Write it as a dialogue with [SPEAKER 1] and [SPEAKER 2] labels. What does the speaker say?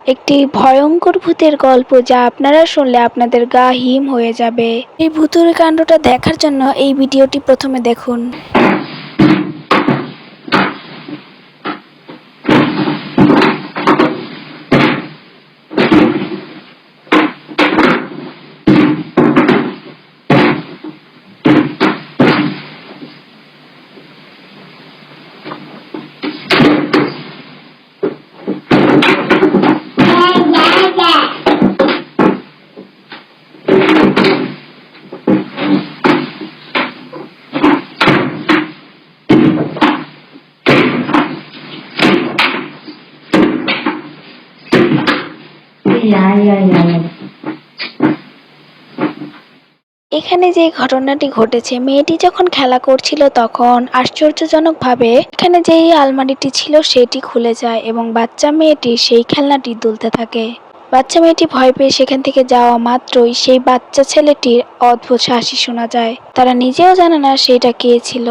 [SPEAKER 1] একটি ভয়ঙ্কর ভূতের গল্প যা আপনারা শুনলে আপনাদের গা হিম হয়ে যাবে। এই ভূতুড়ে কাণ্ডটা দেখার জন্য এই ভিডিওটি প্রথমে দেখুন। এখানে যে ঘটনাটি ঘটেছে, মেয়েটি যখন খেলা করছিল তখন আশ্চর্যজনকভাবে এখানে যেই আলমারিটি ছিল সেটি খুলে যায় এবং বাচ্চা মেয়েটি সেই খেলনাটি দুলতে থাকে। বাচ্চা মেয়েটি ভয় পেয়ে সেখান থেকে যাওয়া মাত্রই সেই বাচ্চা ছেলেটির অদ্ভুত হাসি শোনা যায়। তারা নিজেও জানে না সেটা কে ছিল।